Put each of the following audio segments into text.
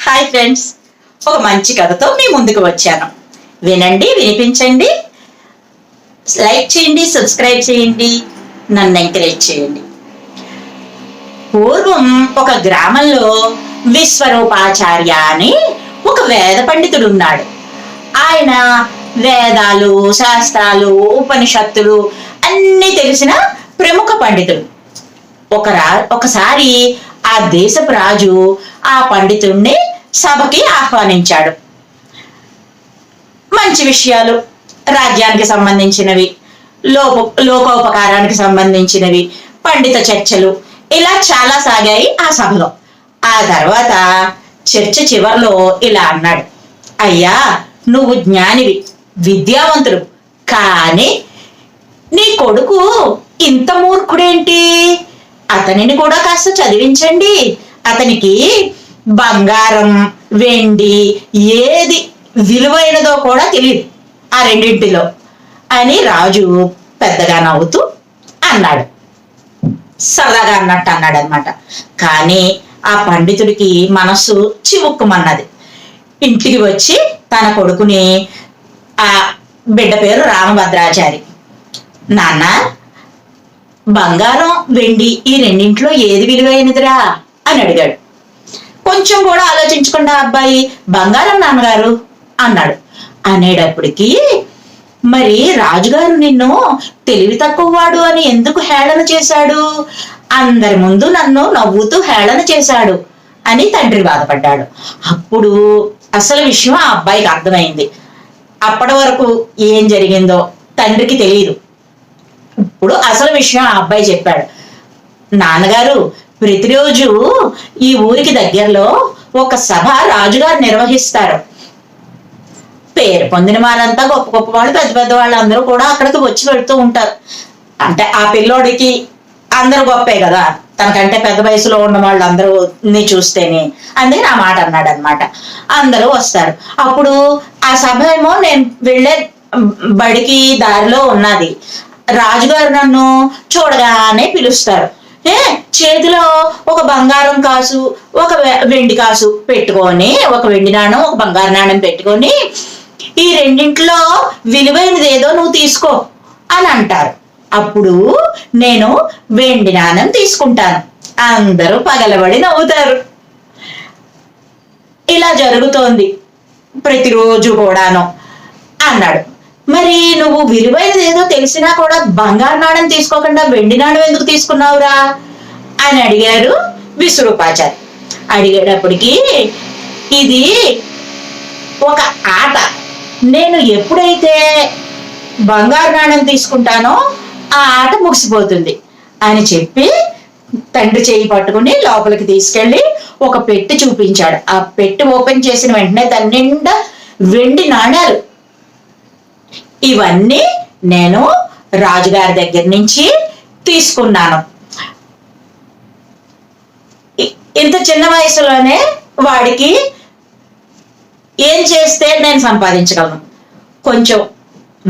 Hi friends, ఒక మంచి కథతో మీ ముందుకు వచ్చాను. వినండి, వినిపించండి, లైక్ చేయండి, సబ్స్క్రైబ్ చేయండి, నన్ను ఎంకరేజ్ చేయండి. పూర్వం ఒక గ్రామంలో విశ్వరూపాచార్య అని ఒక వేద పండితుడు ఉన్నాడు. ఆయన వేదాలు, శాస్త్రాలు, ఉపనిషత్తులు అన్నీ తెలిసిన ప్రముఖ పండితుడు. ఒకసారి ఆ దేశపు రాజు ఆ పండితుడిని సభకి ఆహ్వానించాడు. మంచి విషయాలు, రాజ్యానికి సంబంధించినవి, లోకోపకారానికి సంబంధించినవి, పండిత చర్చలు ఇలా చాలా సాగాయి ఆ సభలో. ఆ తర్వాత చర్చ చివరిలో ఇలా అన్నాడు: అయ్యా, నువ్వు జ్ఞానివి, విద్యావంతుడు, కానీ నీ కొడుకు ఇంత మూర్ఖుడేంటి? అతనిని కూడా కాస్త చదివించండి. అతనికి బంగారం, వెండి ఏది విలువైనదో కూడా తెలియదు ఆ రెండింటిలో అని రాజు పెద్దగా నవ్వుతూ అన్నాడు. సరదాగా అన్నట్టు అన్నాడు అనమాట. కానీ ఆ పండితుడికి మనస్సు చివుక్కుమన్నది. ఇంటికి వచ్చి తన కొడుకుని, ఆ బిడ్డ పేరు రామభద్రాచారి, నాన్న, బంగారం, వెండి ఈ రెండింట్లో ఏది విలువైనదిరా అని అడిగాడు. కొంచెం కూడా ఆలోచించకుండా అబ్బాయి బంగారం నాన్నగారు అన్నాడు. అనేటప్పటికీ, మరి రాజుగారు నిన్ను తెలివి తక్కువవాడు అని ఎందుకు హేళన చేశాడు? అందరి ముందు నన్ను నవ్వుతూ హేళన చేశాడు అని తండ్రి బాధపడ్డాడు. అప్పుడు అసలు విషయం ఆ అబ్బాయికి అర్థమైంది. అప్పటి వరకు ఏం జరిగిందో తండ్రికి తెలియదు. ఇప్పుడు అసలు విషయం ఆ అబ్బాయి చెప్పాడు. నాన్నగారు, ప్రతిరోజు ఈ ఊరికి దగ్గరలో ఒక సభ రాజుగారు నిర్వహిస్తారు. పేరు పొందిన వాళ్ళంతా, గొప్ప గొప్ప వాళ్ళు, పెద్ద పెద్ద వాళ్ళు అందరూ కూడా అక్కడికి వచ్చి వెళ్తూ ఉంటారు. అంటే ఆ పిల్లోడికి అందరూ గొప్పే కదా, తనకంటే పెద్ద వయసులో ఉన్న వాళ్ళు అందరూ చూస్తేనే, అందుకని ఆ మాట అన్నాడు అనమాట. అందరూ వస్తారు. అప్పుడు ఆ సభ ఏమో నేను వెళ్ళే బడికి దారిలో ఉన్నది. రాజుగారు నన్ను చూడగానే పిలుస్తారు. చేతిలో ఒక బంగారం కాసు, ఒక వెండి కాసు పెట్టుకొని, ఒక వెండి నాణం, ఒక బంగారు నాణం పెట్టుకొని, ఈ రెండింటిలో విలువైనది ఏదో నువ్వు తీసుకో అని అంటారు. అప్పుడు నేను వెండి నాణం తీసుకుంటాను. అందరూ పగలబడి నవ్వుతారు. ఇలా జరుగుతోంది ప్రతిరోజు కూడాను అన్నాడు. మరి నువ్వు విలువైనది ఏదో తెలిసినా కూడా బంగారు నాణం తీసుకోకుండా వెండి నాణం ఎందుకు తీసుకున్నావురా అని అడిగారు విశ్వరూపాచారి. అడిగేటప్పటికి, ఇది ఒక ఆట, నేను ఎప్పుడైతే బంగారు నాణం తీసుకుంటానో ఆ ఆట ముగిసిపోతుంది అని చెప్పి తండ్రి చేయి పట్టుకుని లోపలికి తీసుకెళ్లి ఒక పెట్టి చూపించాడు. ఆ పెట్టి ఓపెన్ చేసిన వెంటనే దాని నిండా వెండి నాణాలు. ఇవన్నీ నేను రాజుగారి దగ్గర నుంచి తీసుకున్నాను. ఇంత చిన్న వయసులోనే వాడికి ఏం చేస్తే నేను సంపాదించగలను? కొంచెం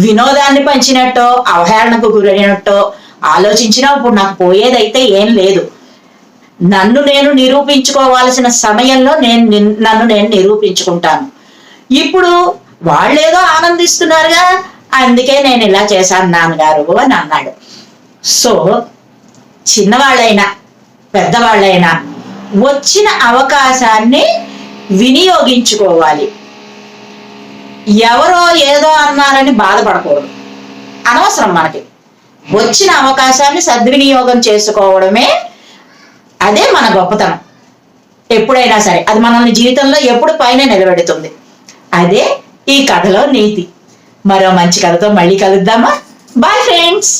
వినోదాన్ని పంచినట్టో, అవహేళనకు గురైనట్టో ఆలోచించినా ఇప్పుడు నాకు పోయేదైతే ఏం లేదు. నన్ను నేను నిరూపించుకోవాల్సిన సమయంలో నన్ను నేను నిరూపించుకుంటాను. ఇప్పుడు వాళ్ళేదో ఆనందిస్తున్నారుగా, అందుకే నేను ఇలా చేశాను నాన్నగారు అని అన్నాడు. సో చిన్నవాళ్ళైనా పెద్దవాళ్ళైనా వచ్చిన అవకాశాన్ని వినియోగించుకోవాలి. ఎవరో ఏదో అన్నారని బాధపడకూడదు. అనవసరం. మనకి వచ్చిన అవకాశాన్ని సద్వినియోగం చేసుకోవడమే, అదే మన గొప్పతనం. ఎప్పుడైనా సరే అది మనల్ని జీవితంలో ఎప్పుడు పైన నిలబెడుతుంది. అదే ఈ కథలో నీతి. మరో మంచి కథతో మళ్ళీ కలుద్దామా? Bye friends.